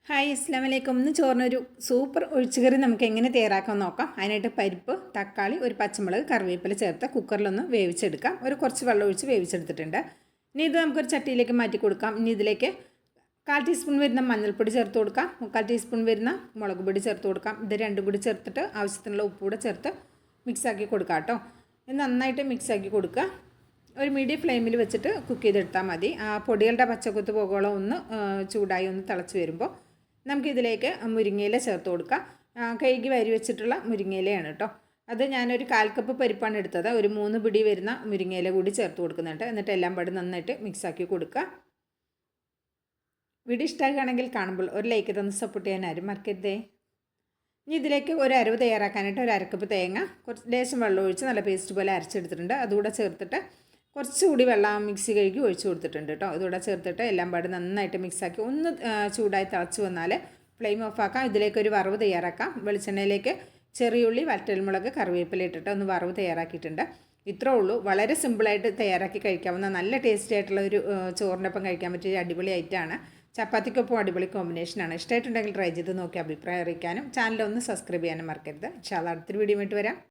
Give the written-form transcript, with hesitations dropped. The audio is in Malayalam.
ഹായ് അസ്സാം വലൈക്കും. ഇന്ന് ചോറിനൊരു സൂപ്പർ ഒഴിച്ചുകറി നമുക്ക് എങ്ങനെ തയ്യാറാക്കാൻ നോക്കാം. അതിനായിട്ട് പരിപ്പ്, തക്കാളി, ഒരു പച്ചമുളക്, കറിവേപ്പില ചേർത്ത് കുക്കറിലൊന്ന് വേവിച്ചെടുക്കാം. കുറച്ച് വെള്ളം ഒഴിച്ച് വേവിച്ചെടുത്തിട്ടുണ്ട്. ഇനി ഇത് നമുക്കൊരു ചട്ടിയിലേക്ക് മാറ്റി കൊടുക്കാം. ഇനി ഇതിലേക്ക് 1/4 ടീസ്പൂൺ വരുന്ന മഞ്ഞൾപ്പൊടി ചേർത്ത് കൊടുക്കാം. 3/4 ടീസ്പൂൺ വരുന്ന മുളക് പൊടി ചേർത്ത് കൊടുക്കാം. ഇത് രണ്ടും കൂടി ചേർത്തിട്ട് ആവശ്യത്തിനുള്ള ഉപ്പ് കൂടെ ചേർത്ത് മിക്സാക്കി കൊടുക്കാം കേട്ടോ. ഇത് നന്നായിട്ട് മിക്സാക്കി കൊടുക്കുക. ഒരു മീഡിയം ഫ്ലെയിമിൽ വെച്ചിട്ട് കുക്ക് ചെയ്തെടുത്താൽ മതി. ആ പൊടികളുടെ പച്ചക്കുത്ത് പോകുകയോളം ഒന്ന് ചൂടായി ഒന്ന് തിളച്ച് വരുമ്പോൾ നമുക്കിതിലേക്ക് മുരിങ്ങയില ചേർത്ത് കൊടുക്കാം. കഴുകി വാരി വെച്ചിട്ടുള്ള മുരിങ്ങയിലയാണ് കേട്ടോ. അത് ഞാനൊരു 1/4 കപ്പ് പരിപ്പാണ് എടുത്തത്. ഒരു 3 പിടി വരുന്ന മുരിങ്ങയില കൂടി ചേർത്ത് കൊടുക്കുന്നുണ്ട്. എന്നിട്ട് എല്ലാം പാട് നന്നായിട്ട് മിക്സാക്കി കൊടുക്കുക. വീഡിയോ ഇഷ്ടമാക്കുകയാണെങ്കിൽ കാണുമ്പോൾ ഒരു ലൈക്ക് തന്ന് സപ്പോർട്ട് ചെയ്യാൻ ആരും മറക്കരുതേ. ഇനി ഇതിലേക്ക് ഒരു അരവ് തയ്യാറാക്കാനായിട്ട് ഒരു 1/2 കപ്പ് തേങ്ങ കുറച്ച് ലേശം വെള്ളം ഒഴിച്ച് നല്ല പേസ്റ്റ് പോലെ അരച്ചെടുത്തിട്ടുണ്ട്. അതുകൂടെ ചേർത്തിട്ട് കുറച്ചുകൂടി വെള്ളം മിക്സി കഴുകി ഒഴിച്ച് കൊടുത്തിട്ടുണ്ട് കേട്ടോ. ഇതുകൂടെ ചേർത്തിട്ട് എല്ലാം പാട് നന്നായിട്ട് മിക്സാക്കി ഒന്ന് ചൂടായി തിളച്ച് വന്നാൽ ഫ്ലെയിം ഓഫാക്കാം. ഇതിലേക്ക് ഒരു വറവ് തയ്യാറാക്കാം. വെളിച്ചെണ്ണയിലേക്ക് ചെറിയുള്ളി, വറ്റൽമുളക്, കറിവേപ്പില ഇട്ടിട്ട് ഒന്ന് വറവ് തയ്യാറാക്കിയിട്ടുണ്ട്. ഇത്രേ ഉള്ളൂ. വളരെ സിമ്പിളായിട്ട് തയ്യാറാക്കി കഴിക്കാവുന്ന നല്ല ടേസ്റ്റി ആയിട്ടുള്ള ഒരു ചോറിൻ്റെ ഒപ്പം കഴിക്കാൻ പറ്റിയ അടിപൊളി ഐറ്റമാണ്. ചപ്പാത്തിക്കൊപ്പം അടിപൊളി കോമ്പിനേഷനാണ്. ഇഷ്ടമായിട്ടുണ്ടെങ്കിൽ ട്രൈ ചെയ്ത് നോക്കി അഭിപ്രായം അറിയിക്കാനും ചാനലൊന്ന് സബ്സ്ക്രൈബ് ചെയ്യാനും മറക്കരുത്. ഇൻഷാ അല്ലാഹ് അടുത്തൊരു വീഡിയോ ആയിട്ട് വരാം.